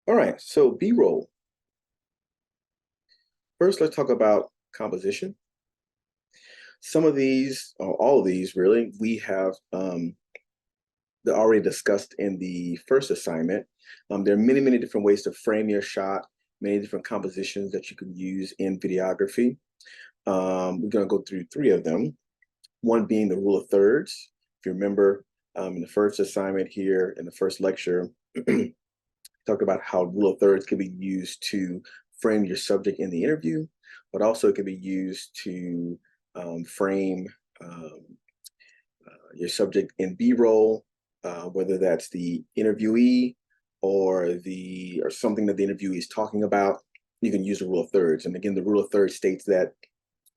All right, so B-roll. First, let's talk about composition. Some of these, or all of these really, we have already discussed in the first assignment. There are many, many different ways to frame your shot, many different compositions that you can use in videography. We're going to go through three of them, one being the rule of thirds. If you remember, in the first assignment here, in the first lecture, talked about how rule of thirds can be used to frame your subject in the interview, but also it can be used to frame your subject in B-roll, whether that's the interviewee or something that the interviewee is talking about. You can use the rule of thirds. And again, the rule of thirds states that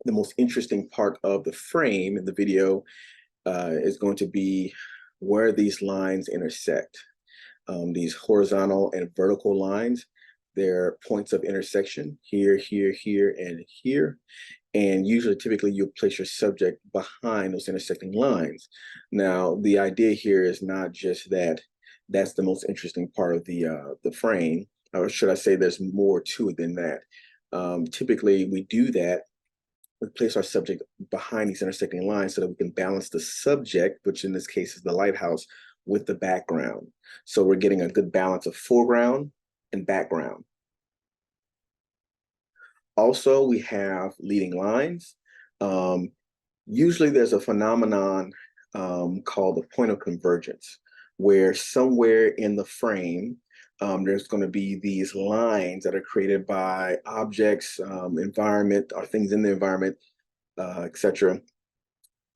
the most interesting part of the frame in the video is going to be where these lines intersect. These horizontal and vertical lines, they're points of intersection here, here, here, and here. And usually, typically, you'll place your subject behind those intersecting lines. Now, the idea here is not just that that's the most interesting part of the frame, or should I say there's more to it than that. Typically, we do that. We place our subject behind these intersecting lines so that we can balance the subject, which in this case is the lighthouse, with the background. So we're getting a good balance of foreground and background. Also, we have leading lines. Usually there's a phenomenon called the point of convergence, where somewhere in the frame, there's going to be these lines that are created by objects, environment, or things in the environment, etc.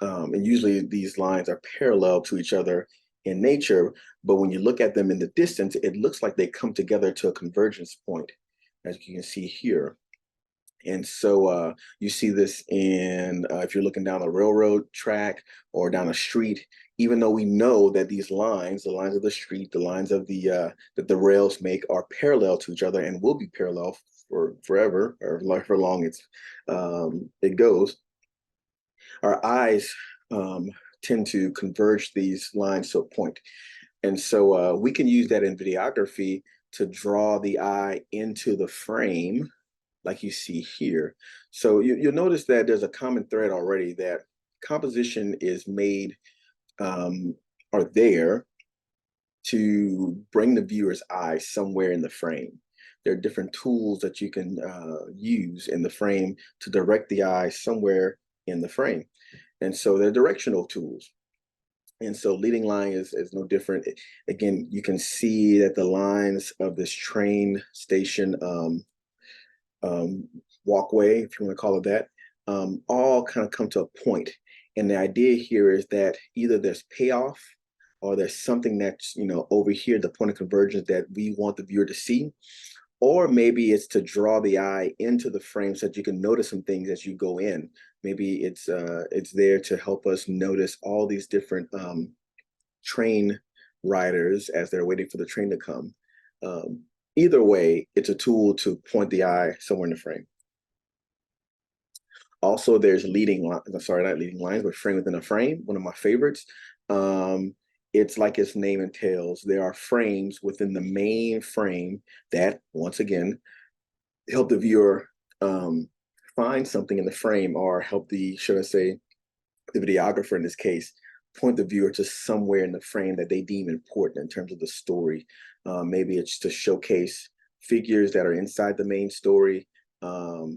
And usually these lines are parallel to each other in nature, but when you look at them in the distance, it looks like they come together to a convergence point, as you can see here. And so you see this in, if you're looking down a railroad track or down a street, even though we know that these lines, the lines of the street, the lines of that the rails make are parallel to each other and will be parallel for forever or however long it goes, our eyes tend to converge these lines to a point. And so we can use that in videography to draw the eye into the frame like you see here. So you'll notice that there's a common thread already, that composition is made or there to bring the viewer's eye somewhere in the frame. There are different tools that you can use in the frame to direct the eye somewhere in the frame. And so they're directional tools. And so leading line is no different. Again, you can see that the lines of this train station walkway, if you want to call it that, all kind of come to a point. And the idea here is that either there's payoff or there's something that's, over here, the point of convergence that we want the viewer to see, or maybe it's to draw the eye into the frame so that you can notice some things as you go in. Maybe it's there to help us notice all these different train riders as they're waiting for the train to come. Either way, it's a tool to point the eye somewhere in the frame. Also, there's leading lines, sorry, not leading lines, but frame within a frame, one of my favorites. It's like its name entails. There are frames within the main frame that, once again, help the viewer find something in the frame, or help should I say, the videographer in this case, point the viewer to somewhere in the frame that they deem important in terms of the story. Maybe it's to showcase figures that are inside the main story, or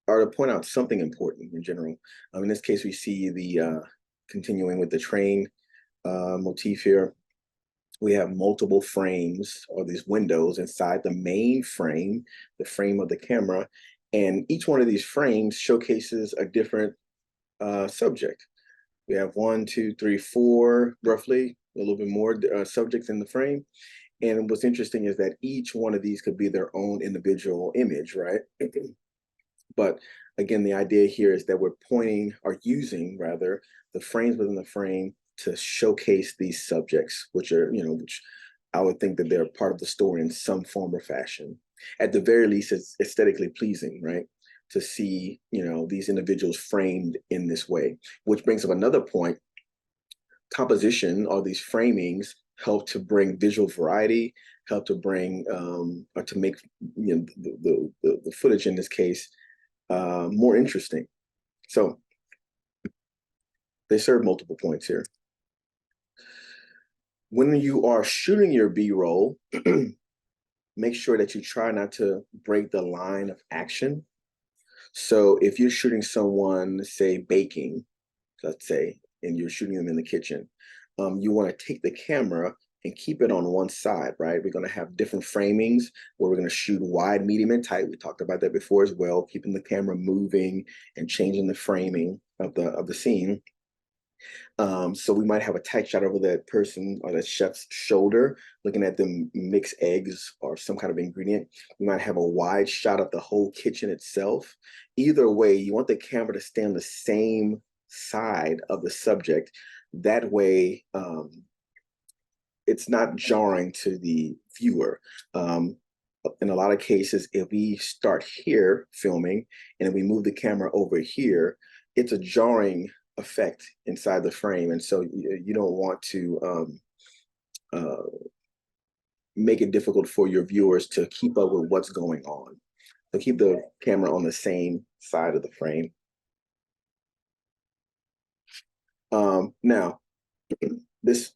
to point out something important in general. In this case, we see the continuing with the train motif here. We have multiple frames or these windows inside the main frame, the frame of the camera, and each one of these frames showcases a different subject. We have 1, 2, 3, 4, roughly, a little bit more subjects in the frame. And what's interesting is that each one of these could be their own individual image, right? But again, the idea here is that we're pointing, or using rather, the frames within the frame to showcase these subjects, which are, which I would think that they're part of the story in some form or fashion. At the very least, it's aesthetically pleasing, right? To see, these individuals framed in this way, which brings up another point. Composition, or these framings, help to bring visual variety, help to bring or to make the footage in this case more interesting. So they serve multiple points here. When you are shooting your B-roll, make sure that you try not to break the line of action. So if you're shooting someone, say baking, let's say, and you're shooting them in the kitchen, you want to take the camera and keep it on one side, right? We're going to have different framings where we're going to shoot wide, medium, and tight. We talked about that before as well, keeping the camera moving and changing the framing of the scene. So we might have a tight shot over that person or that chef's shoulder, looking at them mix eggs or some kind of ingredient. We might have a wide shot of the whole kitchen itself. Either way, you want the camera to stay on the same side of the subject. That way, it's not jarring to the viewer. In a lot of cases, if we start here filming and we move the camera over here, it's a jarring effect inside the frame. And so you don't want to make it difficult for your viewers to keep up with what's going on. So keep the camera on the same side of the frame. Now, this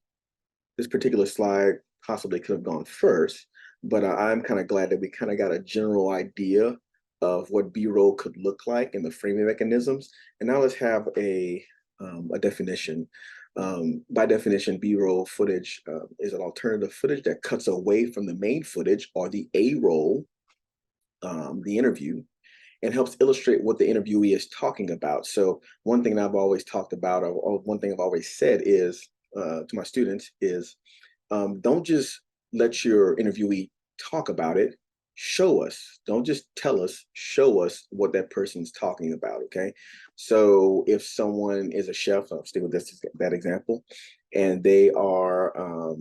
particular slide possibly could have gone first, but I'm kind of glad that we kind of got a general idea of what B-roll could look like and the framing mechanisms. And now let's have a definition. By definition, B-roll footage is an alternative footage that cuts away from the main footage or the A-roll, the interview, and helps illustrate what the interviewee is talking about. So one thing I've always talked about, or one thing I've always said is to my students is, don't just let your interviewee talk about it. Show us. Don't just tell us. Show us what that person's talking about. Okay. So if someone is a chef, I'll stay with that example, and they are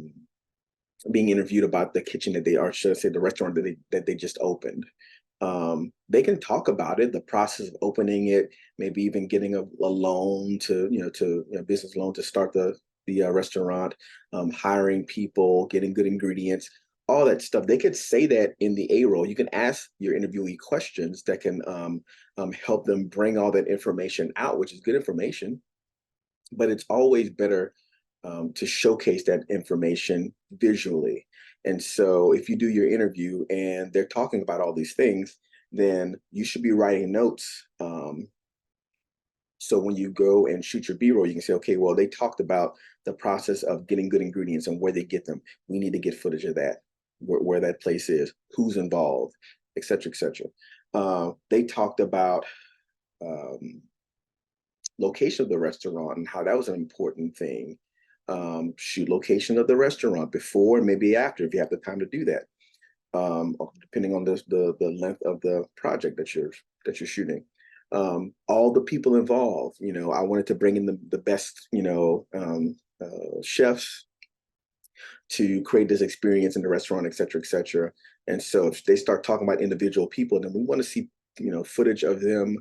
being interviewed about the kitchen that they are, should I say, the restaurant that they just opened. They can talk about it, the process of opening it, maybe even getting a loan to business loan to start the restaurant, hiring people, getting good ingredients, all that stuff. They could say that in the A-roll. You can ask your interviewee questions that can help them bring all that information out, which is good information. But it's always better to showcase that information visually. And so if you do your interview and they're talking about all these things, then you should be writing notes. So when you go and shoot your B-roll, you can say, okay, well, they talked about the process of getting good ingredients and where they get them. We need to get footage of that, where that place is, who's involved, et cetera, et cetera. They talked about location of the restaurant and how that was an important thing. Shoot location of the restaurant before, maybe after, if you have the time to do that, depending on the length of the project that you're shooting. All the people involved. I wanted to bring in the best, chefs to create this experience in the restaurant, et cetera, et cetera. And so if they start talking about individual people, then we want to see, footage of them,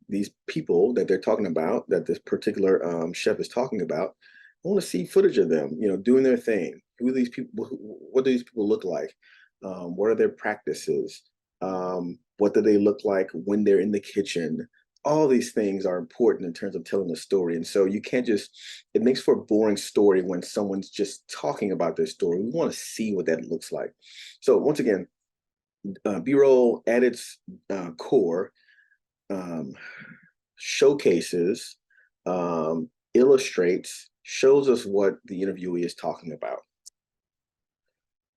these people that they're talking about, that this particular chef is talking about. I want to see footage of them, doing their thing. Who are these people? What do these people look like? What are their practices? What do they look like when they're in the kitchen? All these things are important in terms of telling a story. And so you can't it makes for a boring story when someone's just talking about their story. We want to see what that looks like. So once again, B-roll at its core showcases, illustrates, shows us what the interviewee is talking about.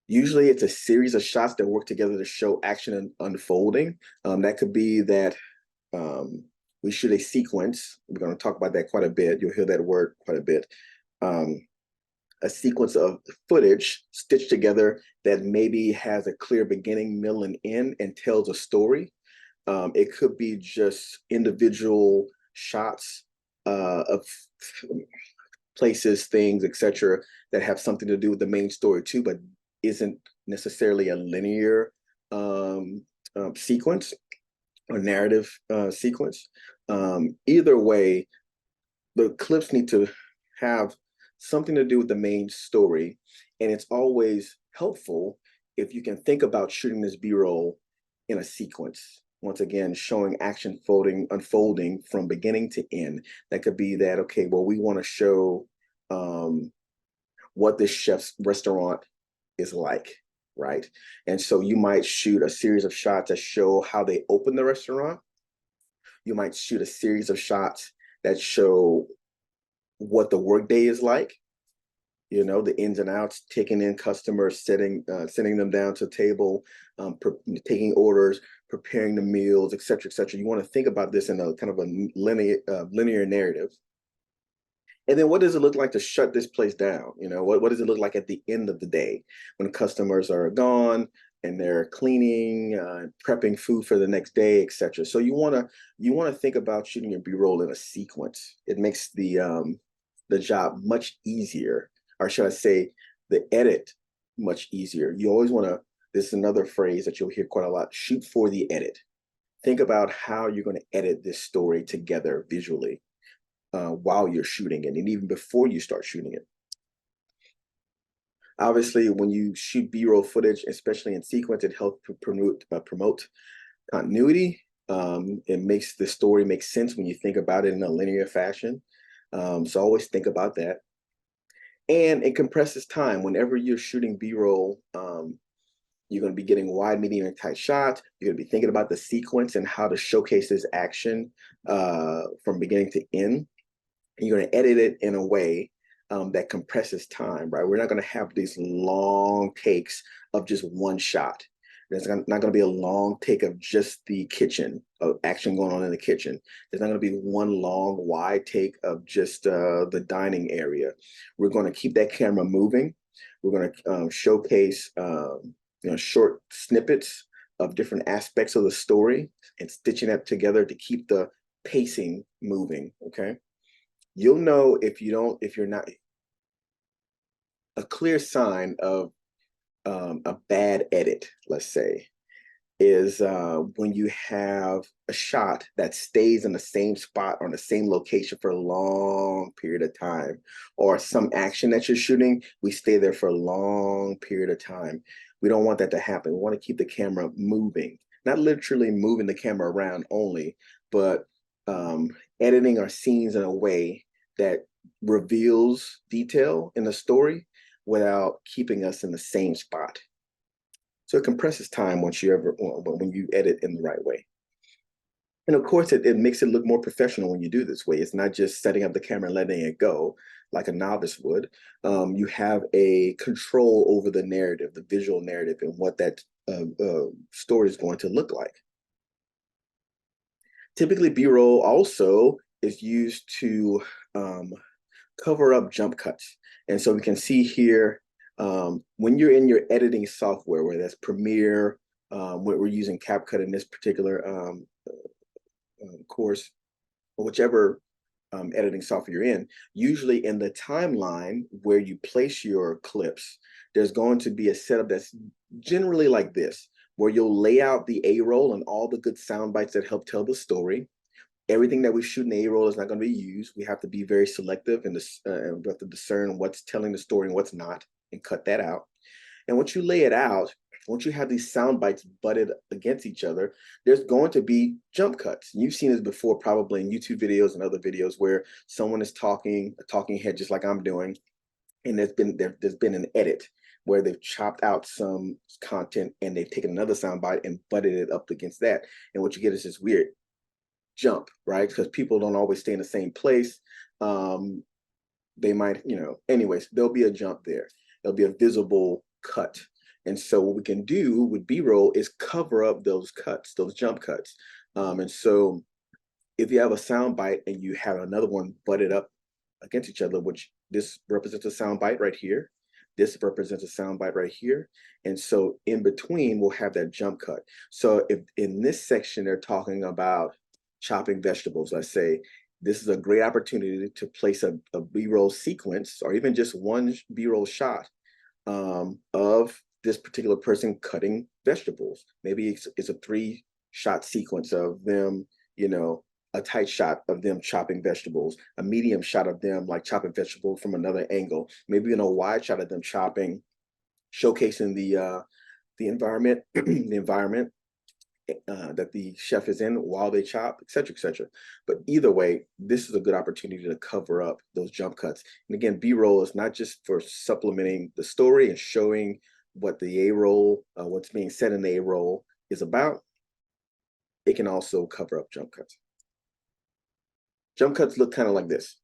Usually it's a series of shots that work together to show action unfolding. That could be that we shoot a sequence. We're going to talk about that quite a bit. You'll hear that word quite a bit. A sequence of footage stitched together that maybe has a clear beginning, middle, and end and tells a story. It could be just individual shots of places, things, etc., that have something to do with the main story too, but isn't necessarily a linear sequence or narrative sequence. Either way, the clips need to have something to do with the main story. And it's always helpful if you can think about shooting this B-roll in a sequence. Once again, showing action unfolding from beginning to end. That could be that, okay, well, we want to show what this chef's restaurant is like, right? And so you might shoot a series of shots that show how they open the restaurant. You might shoot a series of shots that show what the workday is like, you know, the ins and outs, taking in customers, sending them down to a table, taking orders, preparing the meals, et cetera, et cetera. You want to think about this in a kind of a linear narrative. And then what does it look like to shut this place down? You know, what does it look like at the end of the day when customers are gone and they're cleaning, prepping food for the next day, et cetera. So you want to think about shooting your B-roll in a sequence. It makes the job much easier, or should I say, the edit much easier. You always want to. This is another phrase that you'll hear quite a lot: shoot for the edit. Think about how you're going to edit this story together visually while you're shooting it, and even before you start shooting it. Obviously, when you shoot B-roll footage, especially in sequence, it helps promote continuity. It makes the story make sense when you think about it in a linear fashion. So always think about that. And it compresses time. Whenever you're shooting B-roll, you're going to be getting wide, medium, and tight shots. You're going to be thinking about the sequence and how to showcase this action from beginning to end. And you're going to edit it in a way that compresses time, right? We're not going to have these long takes of just one shot. There's not going to be a long take of just the kitchen, of action going on in the kitchen. There's not going to be one long, wide take of just the dining area. We're going to keep that camera moving. We're going to showcase short snippets of different aspects of the story and stitching that together to keep the pacing moving, okay? You'll know if you're not. A clear sign of a bad edit, let's say, is when you have a shot that stays in the same spot or in the same location for a long period of time, or some action that you're shooting, we stay there for a long period of time. We don't want that to happen. We want to keep the camera moving, not literally moving the camera around only, but editing our scenes in a way that reveals detail in the story without keeping us in the same spot. So it compresses time when you edit in the right way. And of course, it makes it look more professional when you do this way. It's not just setting up the camera and letting it go like a novice would. You have a control over the narrative, the visual narrative, and what that story is going to look like. Typically, B-roll also is used to cover up jump cuts. And so we can see here, when you're in your editing software, whether that's Premiere, we're using CapCut in this particular course, or whichever editing software you're in, usually in the timeline where you place your clips, there's going to be a setup that's generally like this, where you'll lay out the A-roll and all the good sound bites that help tell the story. Everything that we shoot in the A-roll is not going to be used. We have to be very selective and we have to discern what's telling the story and what's not, and cut that out. And once you lay it out, once you have these sound bites butted against each other, there's going to be jump cuts. You've seen this before, probably in YouTube videos and other videos where someone is talking, a talking head, just like I'm doing, and there's been an edit where they've chopped out some content and they've taken another sound bite and butted it up against that. And what you get is this weird jump, right? Because people don't always stay in the same place. They might, anyways, there'll be a jump there. There'll be a visible cut. And so what we can do with B-roll is cover up those cuts, those jump cuts. And so if you have a sound bite and you have another one butted up against each other, which this represents a sound bite right here, this represents a sound bite right here. And so in between, we'll have that jump cut. So if in this section, they're talking about chopping vegetables, let's say, this is a great opportunity to place a B-roll sequence or even just one B-roll shot of this particular person cutting vegetables. Maybe it's a 3-shot sequence of them, a tight shot of them chopping vegetables, a medium shot of them like chopping vegetables from another angle, maybe in a wide shot of them chopping, showcasing the environment, the environment that the chef is in while they chop, et cetera, et cetera. But either way, this is a good opportunity to cover up those jump cuts. And again, B-roll is not just for supplementing the story and showing what the A-roll, what's being said in the A-roll is about. It can also cover up jump cuts. Jump cuts look kind of like this.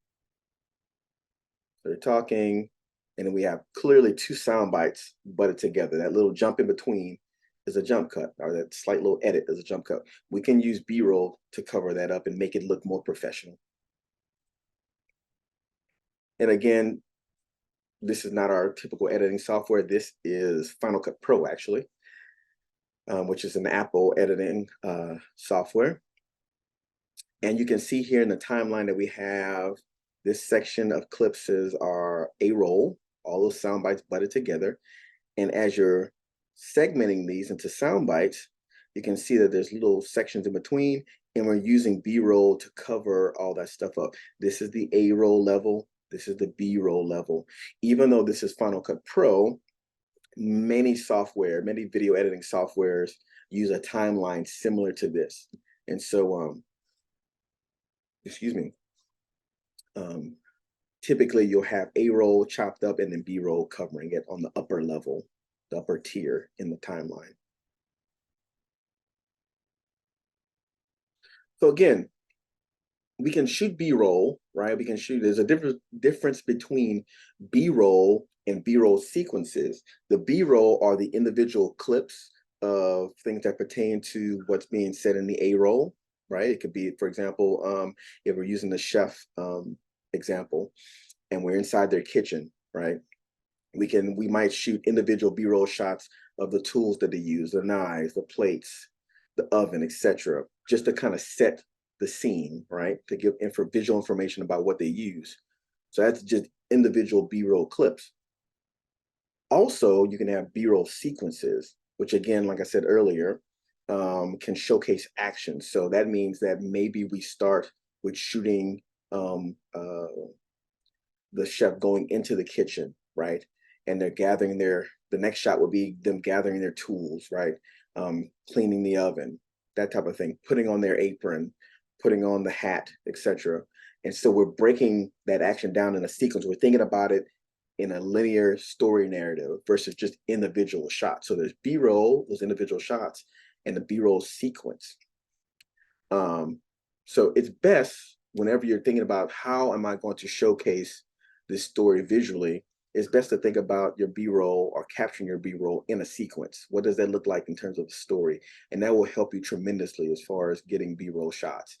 So they're talking, and then we have clearly two sound bites butted together. That little jump in between is a jump cut, or that slight little edit is a jump cut. We can use B-roll to cover that up and make it look more professional. And again, this is not our typical editing software. This is Final Cut Pro, actually, which is an Apple editing software. And you can see here in the timeline that we have this section of clips is our A-roll, all those sound bites butted together. And as you're segmenting these into sound bites, you can see that there's little sections in between, and we're using B-roll to cover all that stuff up. This is the A-roll level. This is the B-roll level. Even though this is Final Cut Pro, many video editing softwares use a timeline similar to this. And so, excuse me, typically you'll have A-roll chopped up and then B-roll covering it on the upper level, the upper tier in the timeline. So again, we can shoot B-roll, right? There's a difference between B-roll and B-roll sequences. The B-roll are the individual clips of things that pertain to what's being said in the A-roll, right? It could be, for example, if we're using the chef example and we're inside their kitchen, right? We might shoot individual B-roll shots of the tools that they use, the knives, the plates, the oven, etc., just to kind of set the scene, right? To give visual information about what they use. So that's just individual B-roll clips. Also, you can have B-roll sequences, which again, like I said earlier, can showcase action. So that means that maybe we start with shooting the chef going into the kitchen, right? And they're gathering the next shot would be them gathering their tools, right? Cleaning the oven, that type of thing, putting on their apron, putting on the hat, etc. And so we're breaking that action down in a sequence. We're thinking about it in a linear story narrative versus just individual shots. So there's B-roll, those individual shots, and the B-roll sequence. So it's best whenever you're thinking about how am I going to showcase this story visually, it's best to think about your B-roll or capturing your B-roll in a sequence. What does that look like in terms of the story? And that will help you tremendously as far as getting B-roll shots.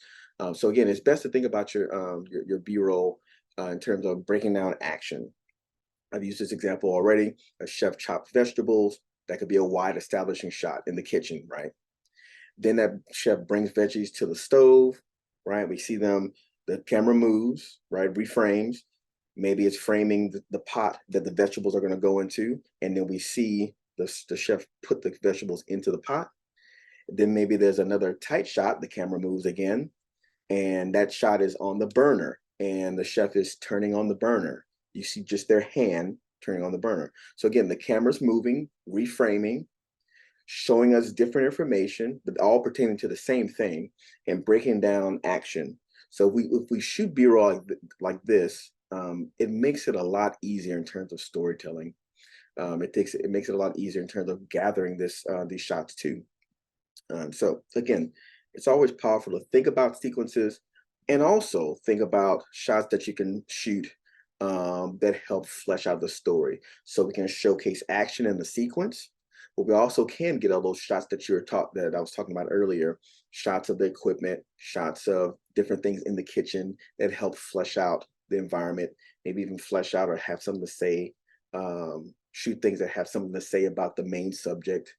So again, it's best to think about your B-roll in terms of breaking down action. I've used this example already. A chef chops vegetables. That could be a wide establishing shot in the kitchen, right? Then that chef brings veggies to the stove, right? We see them, the camera moves, right? Reframes. Maybe it's framing the pot that the vegetables are going to go into. And then we see the chef put the vegetables into the pot. Then maybe there's another tight shot. The camera moves again. And that shot is on the burner. And the chef is turning on the burner. You see just their hand turning on the burner. So again, the camera's moving, reframing, showing us different information, but all pertaining to the same thing and breaking down action. So if we shoot B-roll like this, it makes it a lot easier in terms of storytelling. It makes it a lot easier in terms of gathering these shots too. So again, it's always powerful to think about sequences and also think about shots that you can shoot that help flesh out the story. So we can showcase action in the sequence, but we also can get all those shots that I was talking about earlier, shots of the equipment, shots of different things in the kitchen that help flesh out the environment, maybe even flesh out or have something to say, shoot things that have something to say about the main subject.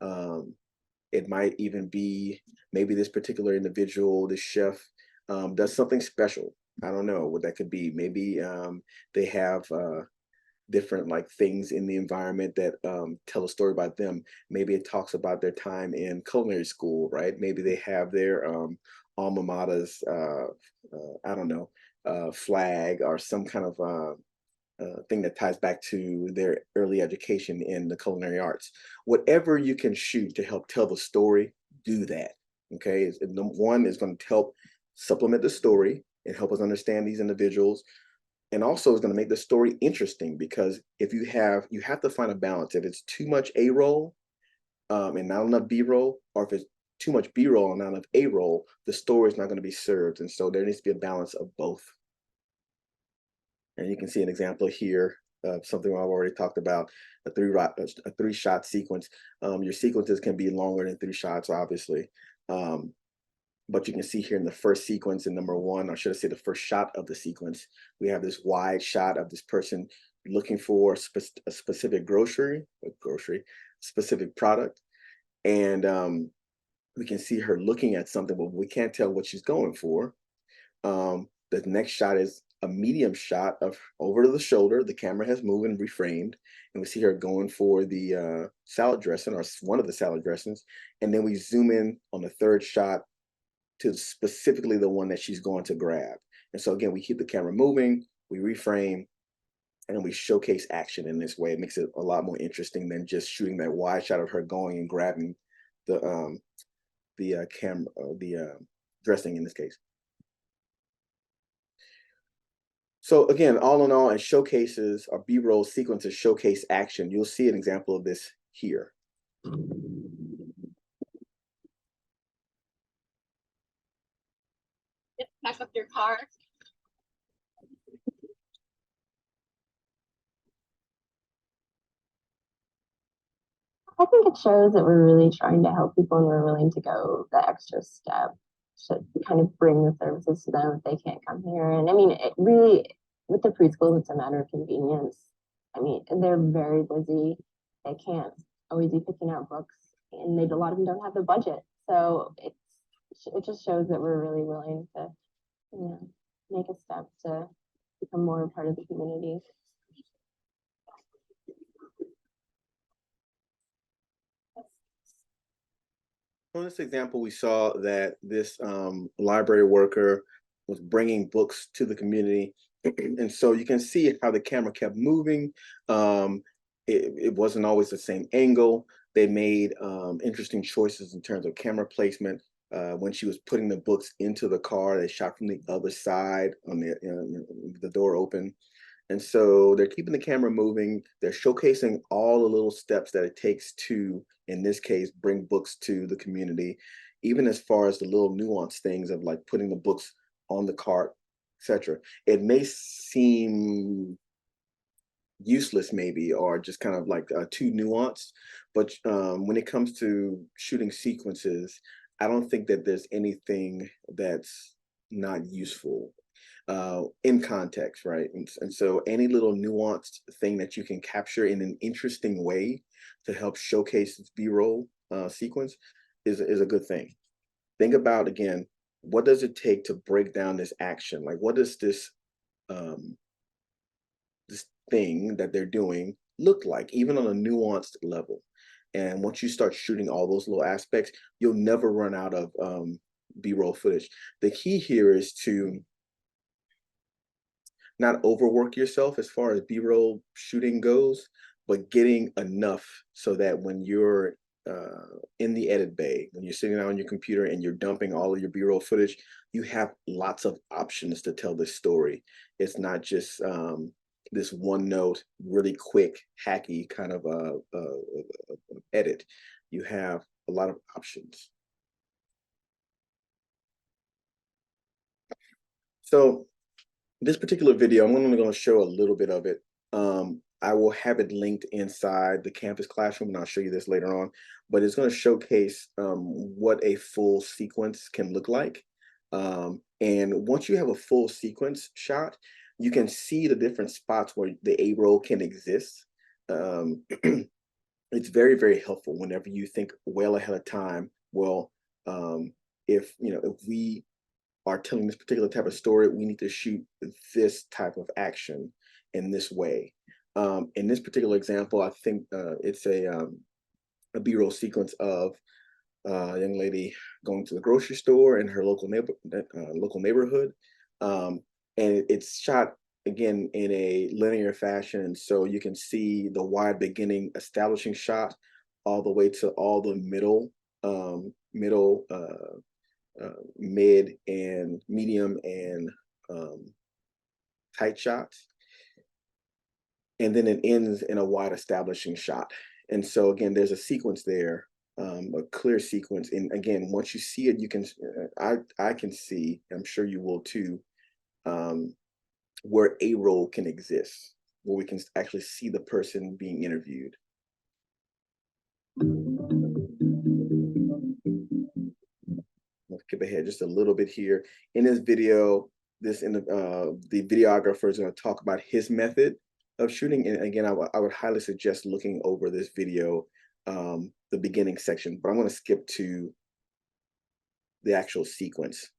It might even be maybe this particular individual, this chef, does something special. I don't know what that could be. Maybe they have different like things in the environment that tell a story about them. Maybe it talks about their time in culinary school, right? Maybe they have their alma mater's, I don't know, flag or some kind of thing that ties back to their early education in the culinary arts. Whatever you can shoot to help tell the story, do that. Okay, number one is going to help supplement the story and help us understand these individuals, and also is going to make the story interesting, because if you have to find a balance. If it's too much A-roll and not enough B-roll, or if it's too much B-roll and not enough A-roll, the story is not going to be served. And so there needs to be a balance of both. And you can see an example here of something I've already talked about, a three shot sequence. Your sequences can be longer than 3 shots, obviously. But you can see here in the first sequence in number one, or should I say the first shot of the sequence, we have this wide shot of this person looking for a specific specific product. And we can see her looking at something, but we can't tell what she's going for. The next shot is a medium shot of over the shoulder. The camera has moved and reframed, and we see her going for the salad dressing, or one of the salad dressings. And then we zoom in on the third shot to specifically the one that she's going to grab. And so again, we keep the camera moving, we reframe, and we showcase action in this way. It makes it a lot more interesting than just shooting that wide shot of her going and grabbing the camera, the dressing in this case. So again, all in all, and showcases or B-roll sequences showcase action. You'll see an example of this here. Pack up your car. I think it shows that we're really trying to help people and we're willing to go the extra step to kind of bring the services to them if they can't come here. And I mean, it really, with the preschool, it's a matter of convenience. I mean, they're very busy. They can't always be picking out books, and a lot of them don't have the budget. So it just shows that we're really willing to, you know, make a step to become more a part of the community. On this example, we saw that this library worker was bringing books to the community. And so you can see how the camera kept moving. It wasn't always the same angle. They made interesting choices in terms of camera placement. When she was putting the books into the car, they shot from the other side on the door open. And so they're keeping the camera moving. They're showcasing all the little steps that it takes to, in this case, bring books to the community, even as far as the little nuanced things of like putting the books on the cart, etc. It may seem useless maybe, or just kind of like too nuanced, but when it comes to shooting sequences, I don't think that there's anything that's not useful in context, right? And so any little nuanced thing that you can capture in an interesting way to help showcase this B-roll sequence is a good thing. Think about, again, what does it take to break down this action? Like, what does um, this thing that they're doing look like, even on a nuanced level? And once you start shooting all those little aspects, you'll never run out of B-roll footage. The key here is to not overwork yourself as far as B-roll shooting goes, but getting enough so that when you're in the edit bay, when you're sitting down on your computer and you're dumping all of your B-roll footage, you have lots of options to tell this story. It's not just this one note, really quick, hacky kind of edit. You have a lot of options. So this particular video, I'm only going to show a little bit of it. I will have it linked inside the campus classroom, and I'll show you this later on, but it's going to showcase what a full sequence can look like. And once you have a full sequence shot, you can see the different spots where the A-roll can exist. It's very, very helpful whenever you think well ahead of time. Well, if we are telling this particular type of story, we need to shoot this type of action in this way. In this particular example, I think it's a B-roll sequence of a young lady going to the grocery store in her local neighborhood, and it's shot again in a linear fashion, so you can see the wide beginning establishing shot all the way to all the mid and medium and um, tight shots, and then it ends in a wide establishing shot. And so again, there's a sequence there, a clear sequence. And again, once you see it, you can, I can see, I'm sure you will too, um, where a role can exist, where we can actually see the person being interviewed. Let's skip ahead just a little bit here. In this video, the videographer is going to talk about his method of shooting. And again, I would highly suggest looking over this video, the beginning section, but I'm going to skip to the actual sequence.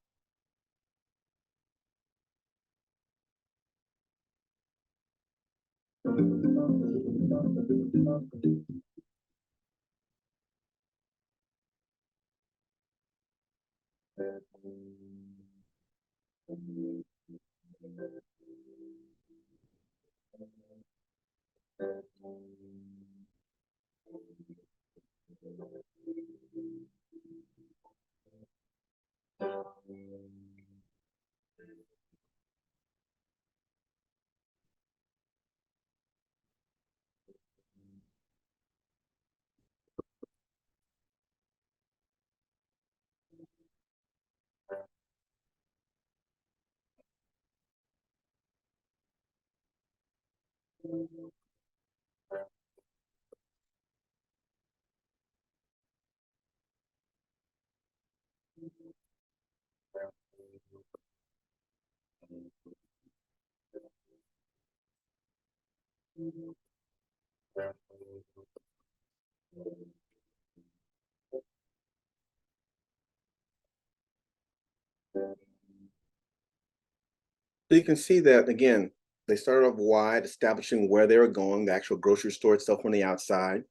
So you can see that again, they started off wide, establishing where they were going, the actual grocery store itself from the outside.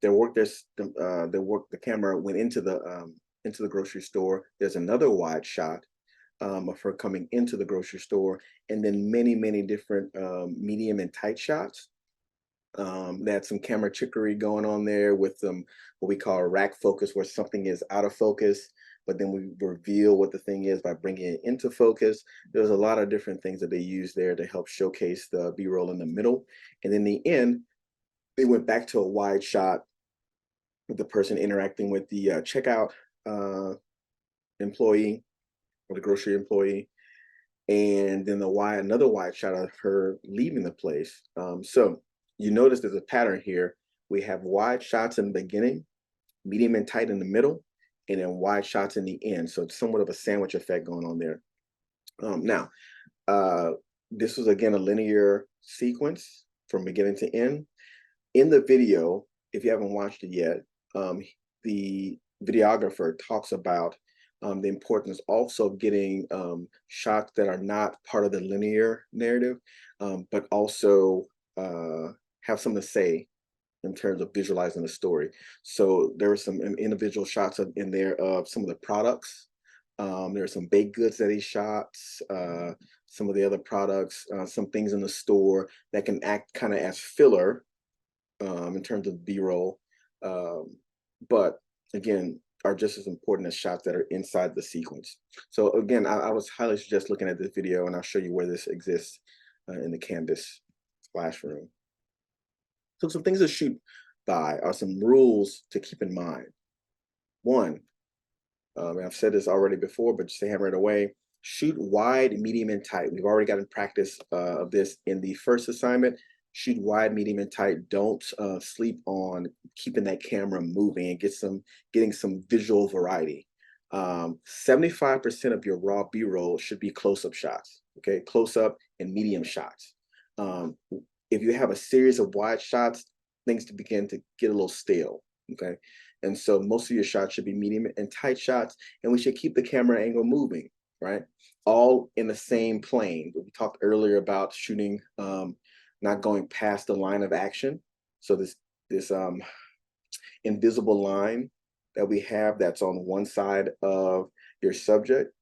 The camera went into the grocery store. There's another wide shot of her coming into the grocery store, and then many different medium and tight shots. They had some camera trickery going on there with some what we call a rack focus, where something is out of focus, but then we reveal what the thing is by bringing it into focus. There's a lot of different things that they use there to help showcase the B-roll in the middle. And in the end, they went back to a wide shot with the person interacting with the checkout employee or the grocery employee, and then another wide shot of her leaving the place. So you notice there's a pattern here. We have wide shots in the beginning, medium and tight in the middle, and then wide shots in the end. So it's somewhat of a sandwich effect going on there. Now, this was again a linear sequence from beginning to end. In the video, if you haven't watched it yet, the videographer talks about the importance also getting shots that are not part of the linear narrative, but also have something to say in terms of visualizing the story. So there were some individual shots in there of some of the products. There are some baked goods that he shot, some of the other products, some things in the store that can act kind of as filler in terms of B-roll, but again, are just as important as shots that are inside the sequence. So again, I was highly suggest looking at this video, and I'll show you where this exists in the Canvas Splash Room. So some things to shoot by are some rules to keep in mind. One, and I've said this already before, but just to hammer it away, shoot wide, medium, and tight. We've already gotten practice of this in the first assignment. Shoot wide, medium, and tight. Don't sleep on keeping that camera moving and getting some visual variety. 75% of your raw B-roll should be close-up shots, okay? Close-up and medium shots. If you have a series of wide shots, things to begin to get a little stale, okay? And so most of your shots should be medium and tight shots, and we should keep the camera angle moving, right? All in the same plane. We talked earlier about shooting, not going past the line of action. So this invisible line that we have that's on one side of your subject,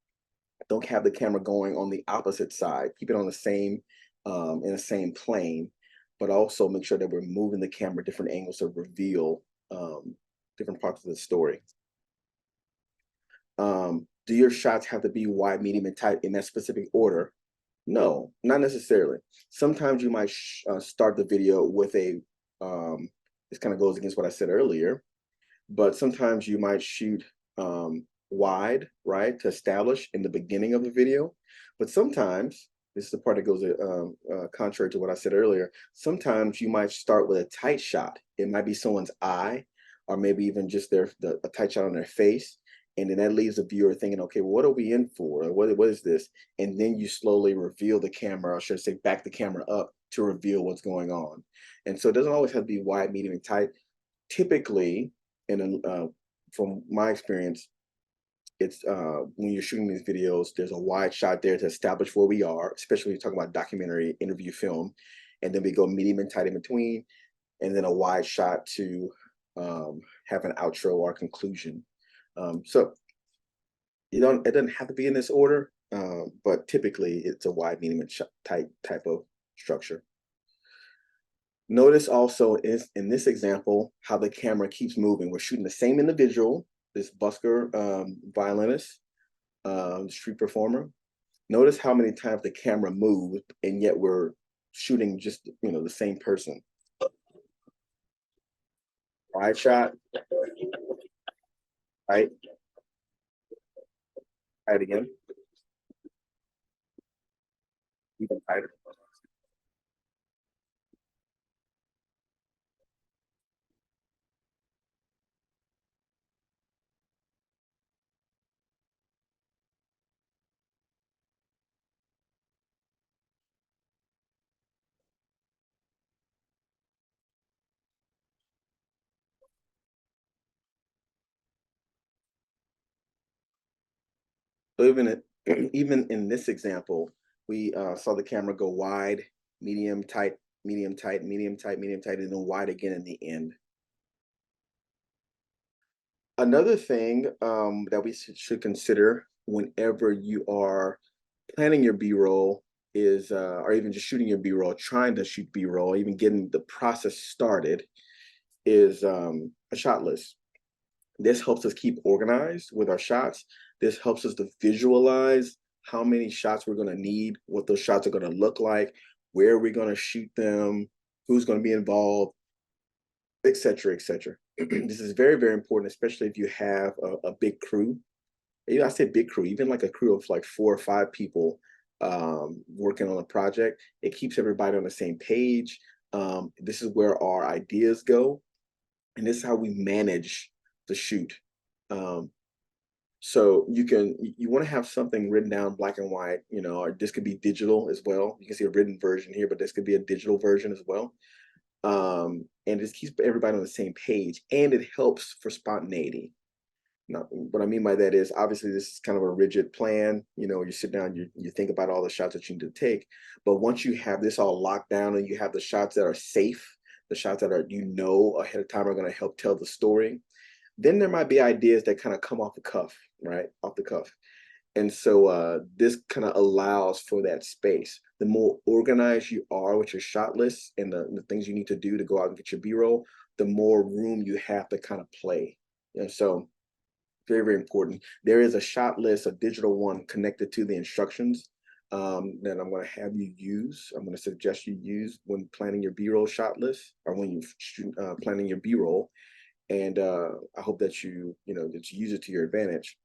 don't have the camera going on the opposite side. Keep it on the same in the same plane, but also make sure that we're moving the camera different angles to reveal different parts of the story. Do your shots have to be wide, medium, and tight in that specific order? No, not necessarily. Sometimes you might start the video with a, this kind of goes against what I said earlier, but sometimes you might shoot wide, right, to establish in the beginning of the video. But sometimes, this is the part that goes contrary to what I said earlier, sometimes you might start with a tight shot. It might be someone's eye, or maybe even just a tight shot on their face. And then that leaves the viewer thinking, okay, well, what are we in for? What is this? And then you slowly reveal the camera, or should I say back the camera up to reveal what's going on. And so it doesn't always have to be wide, medium, and tight. Typically, from my experience, it's when you're shooting these videos, there's a wide shot there to establish where we are, especially when you're talking about documentary, interview, film, and then we go medium and tight in between, and then a wide shot to have an outro or conclusion. So it doesn't have to be in this order, but typically it's a wide, medium, and tight type of structure. Notice also in this example how the camera keeps moving. We're shooting the same individual, this busker violinist, street performer. Notice how many times the camera moved, and yet we're shooting just the same person. Wide shot, right? Tight again, even tighter. So even in this example, we saw the camera go wide, medium, tight, medium, tight, medium, tight, medium, tight, and then wide again in the end. Another thing that we should consider whenever you are planning your B-roll is, or even just shooting your B-roll, trying to shoot B-roll, even getting the process started, is a shot list. This helps us keep organized with our shots. This helps us to visualize how many shots we're going to need, what those shots are going to look like, where we're going to shoot them, who's going to be involved, et cetera, et cetera. This is very, very important, especially if you have a big crew. I say big crew, even like a crew of like 4 or 5 people working on a project. It keeps everybody on the same page. This is where our ideas go, and this is how we manage the shoot. So you want to have something written down black and white, or this could be digital as well. You can see a written version here, but this could be a digital version as well. And it keeps everybody on the same page, and it helps for spontaneity. Now, what I mean by that is obviously this is kind of a rigid plan. You sit down, you think about all the shots that you need to take. But once you have this all locked down and you have the shots that are safe, the shots that are ahead of time are going to help tell the story, then there might be ideas that kind of come off the cuff, right? Off the cuff. And so this kind of allows for that space. The more organized you are with your shot list and the things you need to do to go out and get your B-roll, the more room you have to kind of play. And so very, very important. There is a shot list, a digital one connected to the instructions that I'm going to have you use. I'm going to suggest you use when planning your B-roll shot list, or when you're planning your B-roll. And I hope that that you use it to your advantage.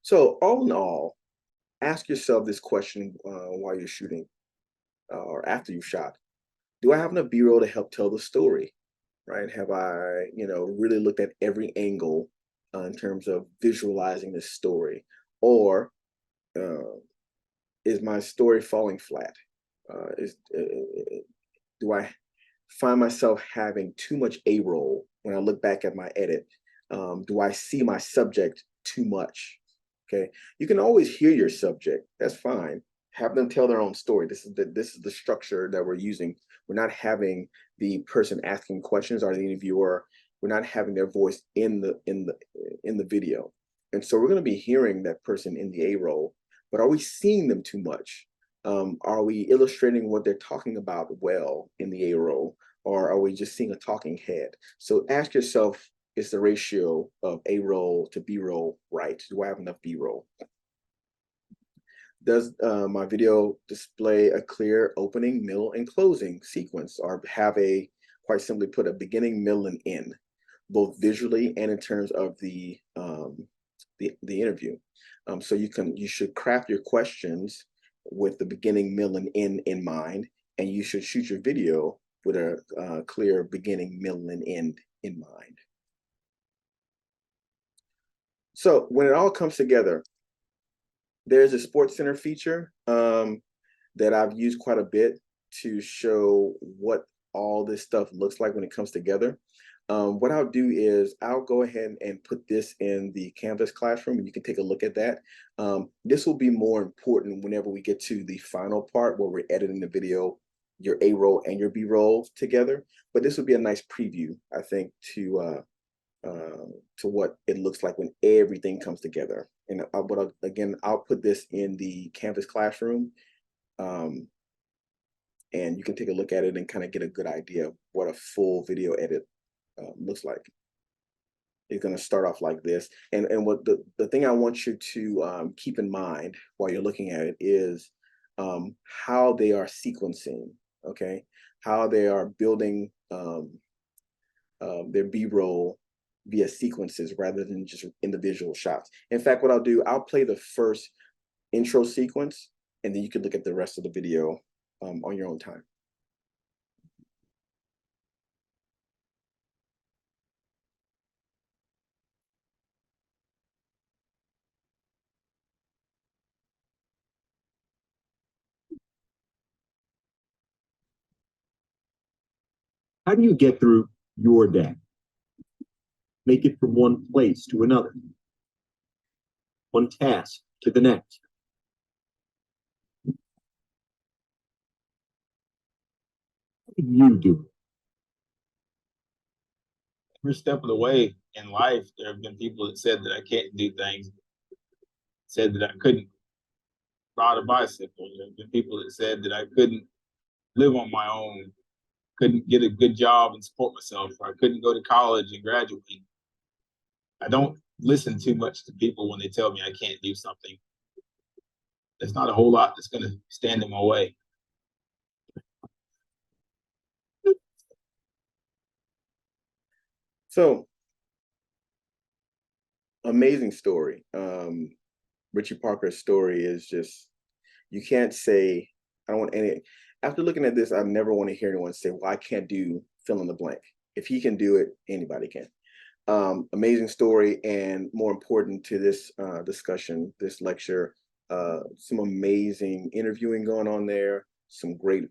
So all in all, ask yourself this question while you're shooting or after you've shot. Do I have enough B-roll to help tell the story? Right? Have I, really looked at every angle in terms of visualizing this story? Or is my story falling flat? Do I find myself having too much A-roll when I look back at my edit? Do I see my subject too much? Okay, you can always hear your subject. That's fine. Have them tell their own story. This is the structure that we're using. We're not having the person asking questions or the interviewer We're not having their voice in the video. And so we're going to be hearing that person in the A-roll, but are we seeing them too much? Are we illustrating what they're talking about well in the A-roll, or are we just seeing a talking head? So ask yourself, is the ratio of A-roll to B-roll right? Do I have enough B-roll? Does my video display a clear opening, middle, and closing sequence, or have a, quite simply put, a beginning, middle, and end, both visually and in terms of the interview? So you should craft your questions with the beginning, middle, and end in mind, and you should shoot your video with a clear beginning, middle, and end in mind. So when it all comes together, there's a Sports Center feature that I've used quite a bit to show what all this stuff looks like when it comes together. What I'll do is I'll go ahead and put this in the Canvas classroom, and you can take a look at that. This will be more important whenever we get to the final part where we're editing the video, your A-roll and your B-roll together. But this would be a nice preview, I think, to what it looks like when everything comes together. And again, I'll put this in the Canvas classroom, and you can take a look at it and kind of get a good idea of what a full video edit looks like. It's going to start off like this. And what the thing I want you to keep in mind while you're looking at it is how they are sequencing, okay? How they are building their B-roll via sequences rather than just individual shots. In fact, what I'll do, I'll play the first intro sequence, and then you can look at the rest of the video on your own time. How do you get through your day? Make it from one place to another, one task to the next. How do you do it? Every step of the way in life, there have been people that said that I can't do things, said that I couldn't ride a bicycle. There have been people that said that I couldn't live on my own, couldn't get a good job and support myself, or I couldn't go to college and graduate. I don't listen too much to people when they tell me I can't do something. There's not a whole lot that's going to stand in my way. So, amazing story. Richie Parker's story is just, you can't say, I don't want any, after looking at this, I never want to hear anyone say, well, I can't do fill in the blank. If he can do it, anybody can. Amazing story, and more important to this discussion, this lecture, some amazing interviewing going on there, some great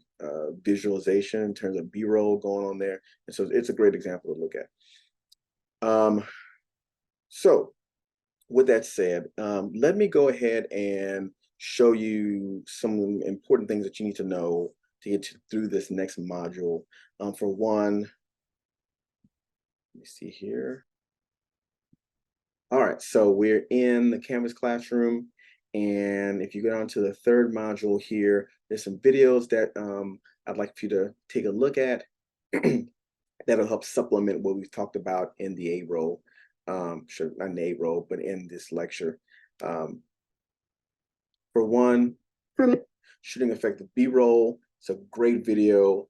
visualization in terms of B-roll going on there. And so it's a great example to look at. So with that said, let me go ahead and show you some important things that you need to know to get through this next module. For one, let me see here. All right, so we're in the Canvas classroom, and if you go down to the third module here, there's some videos that I'd like for you to take a look at. That'll help supplement what we've talked about in the A-roll, sure, not in the A-roll, but in this lecture. For one, shooting effective B-roll. It's a great video.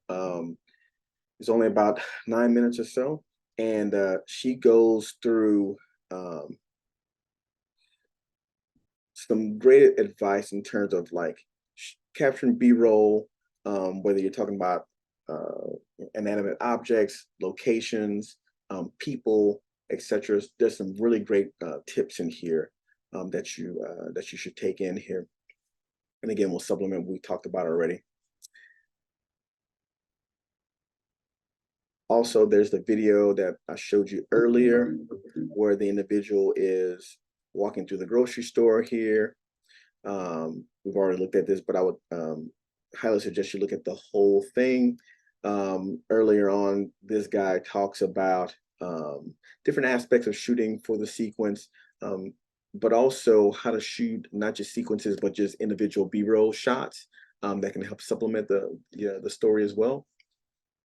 It's only about 9 minutes or so, and she goes through some great advice in terms of like capturing B-roll, whether you're talking about inanimate objects, locations, people, etc. There's some really great tips in here that you should take in here. And again, we'll supplement what we talked about already. Also, there's the video that I showed you earlier where the individual is walking through the grocery store here. We've already looked at this, but I would highly suggest you look at the whole thing. Earlier on, this guy talks about different aspects of shooting for the sequence, but also how to shoot not just sequences, but just individual B-roll shots that can help supplement the story as well.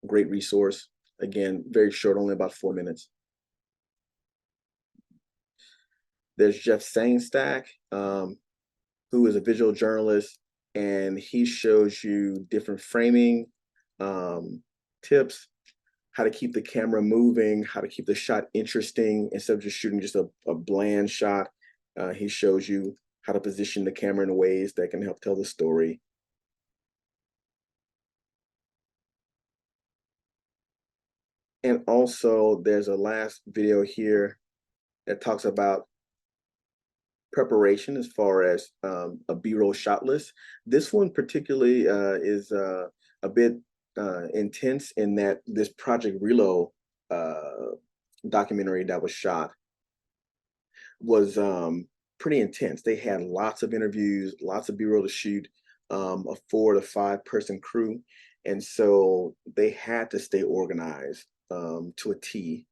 Great resource. Again, very short, only about 4 minutes. There's Jeff Sangstack, who is a visual journalist, and he shows you different framing tips, how to keep the camera moving, how to keep the shot interesting instead of just shooting just a bland shot. He shows you how to position the camera in ways that can help tell the story. And also there's a last video here that talks about preparation as far as a B-roll shot list. This one particularly is a bit intense in that this Project BRoll documentary that was shot was pretty intense. They had lots of interviews, lots of B-roll to shoot, a 4 to 5 person crew. And so they had to stay organized to a T.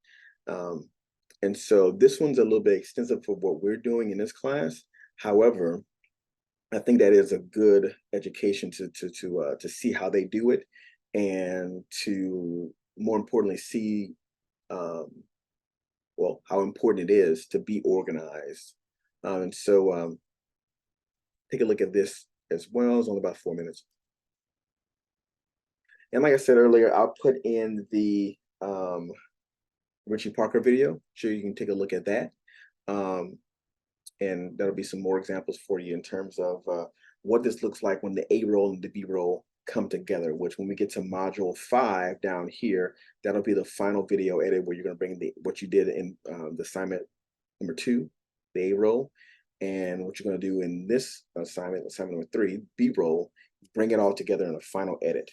And so this one's a little bit extensive for what we're doing in this class. However, I think that is a good education to see how they do it, and to more importantly see well, how important it is to be organized. And so take a look at this as well. It's only about 4 minutes. And like I said earlier, I'll put in the Richie Parker video, so you can take a look at that. And that'll be some more examples for you in terms of what this looks like when the A-roll and the B-roll come together, which when we get to module 5 down here, that'll be the final video edit where you're going to bring what you did in the assignment number 2, the A-roll, and what you're going to do in this assignment number 3, B-roll, bring it all together in a final edit.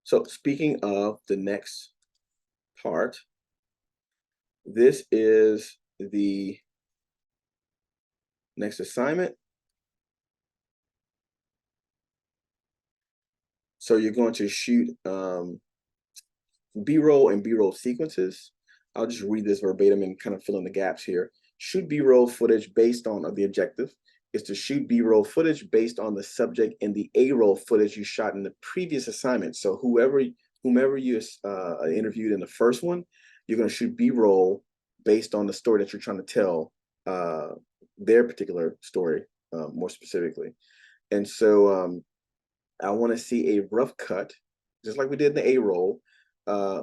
So speaking of the next part, this is the next assignment. So you're going to shoot B-roll and B-roll sequences. I'll just read this verbatim and kind of fill in the gaps here. Shoot B-roll footage based on the objective is to shoot B-roll footage based on the subject and the A-roll footage you shot in the previous assignment. So whomever you interviewed in the first one, you're going to shoot B-roll based on the story that you're trying to tell, their particular story, more specifically. And so I want to see a rough cut, just like we did in the A-roll,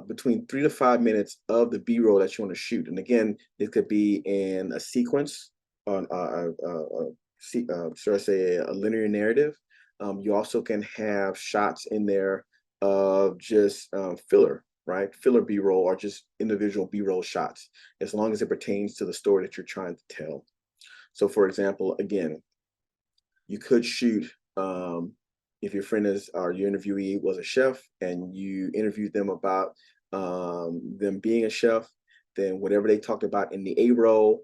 between 3 to 5 minutes of the B-roll that you want to shoot. And again, it could be in a sequence, on should I say a linear narrative. You also can have shots in there of just filler, right? Filler B-roll, or just individual B-roll shots, as long as it pertains to the story that you're trying to tell. So for example, again, you could shoot, if your friend is, or your interviewee was a chef and you interviewed them about them being a chef, then whatever they talked about in the A-roll,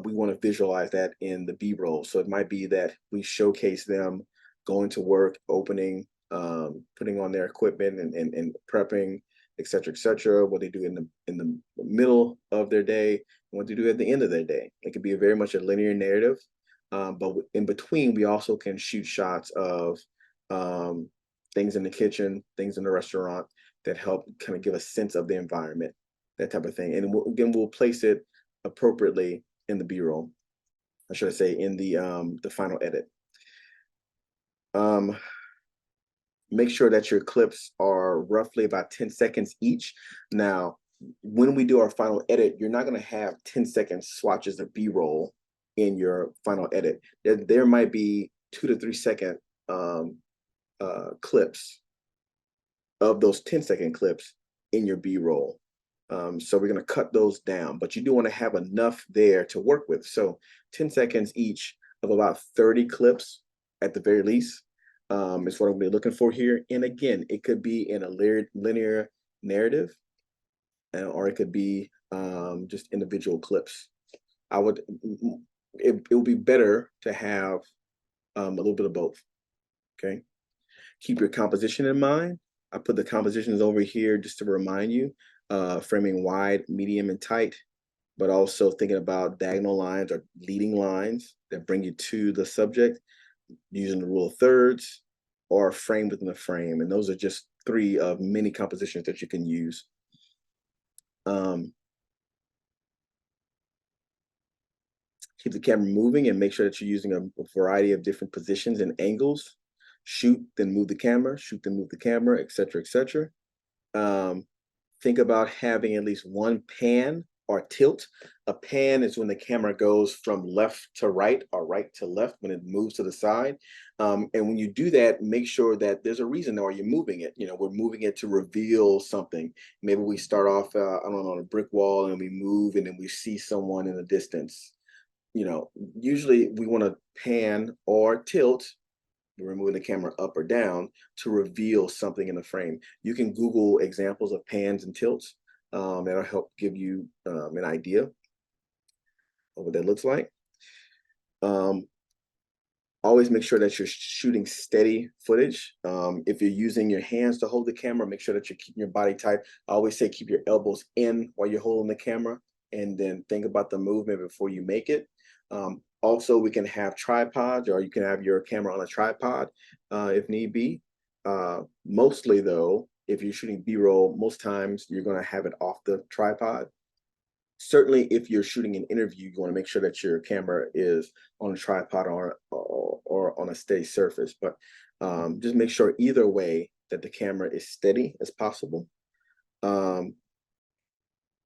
we want to visualize that in the B-roll. So it might be that we showcase them going to work, opening, putting on their equipment and prepping, et cetera, what they do in the middle of their day, and what they do at the end of their day. It could be very much a linear narrative, but in between, we also can shoot shots of things in the kitchen, things in the restaurant that help kind of give a sense of the environment, that type of thing. And again, we'll place it appropriately in the B-roll, or should I say in the final edit. Make sure that your clips are roughly about 10 seconds each. Now, when we do our final edit, you're not going to have 10-second swatches of B-roll in your final edit. There might be 2 to 3 second clips of those 10-second clips in your B-roll. So we're going to cut those down, but you do want to have enough there to work with. So 10 seconds each of about 30 clips at the very least is what I'm going to be looking for here. And again, it could be in a linear narrative, or it could be just individual clips. It would be better to have a little bit of both. Okay. Keep your composition in mind. I put the compositions over here just to remind you, framing wide, medium, and tight, but also thinking about diagonal lines or leading lines that bring you to the subject using the rule of thirds or a frame within a frame. And those are just 3 of many compositions that you can use. Keep the camera moving and make sure that you're using a variety of different positions and angles. Shoot, then move the camera, shoot, then move the camera, et cetera, et cetera. Think about having at least one pan or tilt. A pan is when the camera goes from left to right or right to left when it moves to the side. And when you do that, make sure that there's a reason why you're moving it. You know, we're moving it to reveal something. Maybe we start off, I don't know, on a brick wall and we move and then we see someone in the distance. You know, usually we want to pan or tilt, we're moving the camera up or down to reveal something in the frame. You can Google examples of pans and tilts. That'll help give you an idea of what that looks like. Always make sure that you're shooting steady footage. If you're using your hands to hold the camera, make sure that you're keeping your body tight. I always say keep your elbows in while you're holding the camera, and then think about the movement before you make it. Also, we can have tripods, or you can have your camera on a tripod if need be. Mostly though, if you're shooting B-roll, most times you're gonna have it off the tripod. Certainly, if you're shooting an interview, you want to make sure that your camera is on a tripod or on a steady surface. But just make sure either way that the camera is steady as possible. I'm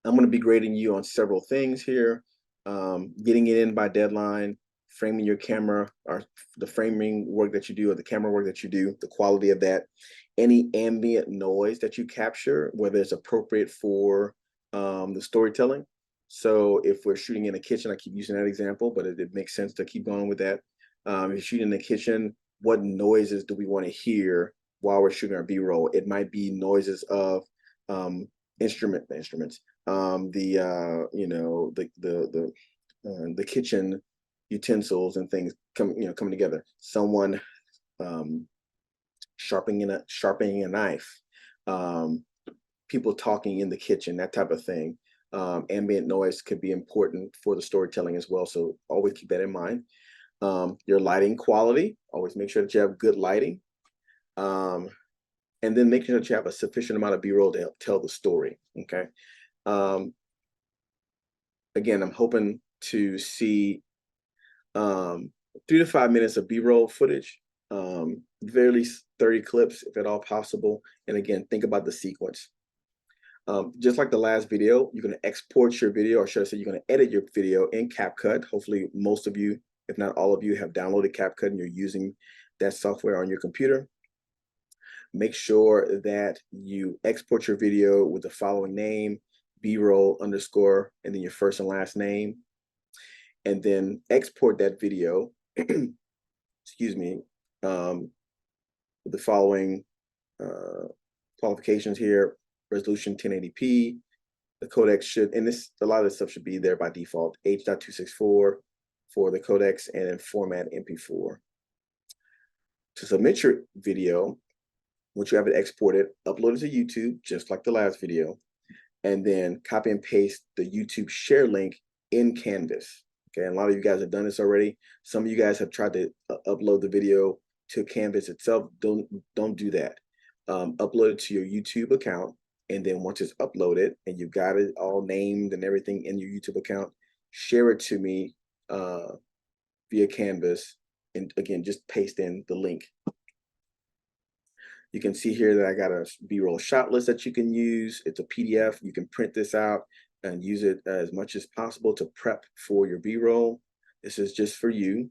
going to be grading you on several things here. Getting it in by deadline, framing your camera, or the framing work that you do, or the camera work that you do, the quality of that, any ambient noise that you capture, whether it's appropriate for the storytelling. So if we're shooting in a kitchen, I keep using that example, but it makes sense to keep going with that. If you're shooting in the kitchen, what noises do we want to hear while we're shooting our B-roll? It might be noises of instruments, you know, the kitchen utensils and things coming together. Someone sharpening a knife, people talking in the kitchen, that type of thing. Ambient noise could be important for the storytelling as well, so always keep that in mind. Your lighting quality, always make sure that you have good lighting. And then make sure that you have a sufficient amount of B-roll to help tell the story, okay? Again, I'm hoping to see 3 to 5 minutes of B-roll footage, very least 30 clips if at all possible. And again, think about the sequence. Just like the last video, you're going to export your video, or should I say you're going to edit your video in CapCut. Hopefully most of you, if not all of you, have downloaded CapCut and you're using that software on your computer. Make sure that you export your video with the following name, BRoll _ and then your first and last name. And then export that video, excuse me, with the following qualifications here: resolution 1080p. The codec should, and a lot of this stuff should be there by default, H.264 for the codecs, and then format MP4. To submit your video, once you have it exported, upload it to YouTube, just like the last video, and then copy and paste the YouTube share link in Canvas. Okay, and a lot of you guys have done this already. Some of you guys have tried to upload the video to Canvas itself. Don't do that. Upload it to your YouTube account, and then once it's uploaded and you've got it all named and everything in your YouTube account, share it to me via Canvas, and again, just paste in the link. You can see here that I got a B-roll shot list that you can use. It's a PDF. You can print this out and use it as much as possible to prep for your B-roll. This is just for you.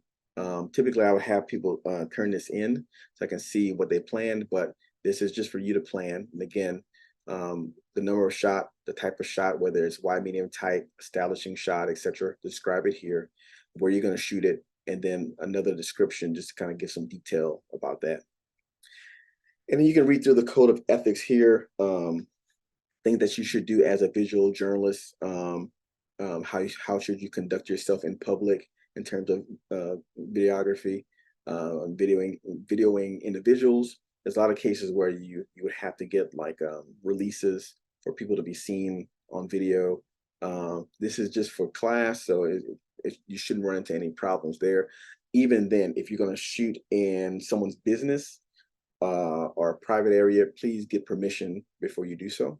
Typically, I would have people turn this in so I can see what they planned, but this is just for you to plan. And again, the number of shot, the type of shot, whether it's wide, medium, tight, establishing shot, etc. Describe it here, where you're going to shoot it, and then another description just to kind of give some detail about that. And then you can read through the code of ethics here, things that you should do as a visual journalist, how should you conduct yourself in public in terms of videography, videoing individuals. There's a lot of cases where you you would have to get like releases for people to be seen on video. This is just for class, so you shouldn't run into any problems there. Even then, if you're going to shoot in someone's business or private area, please get permission before you do so.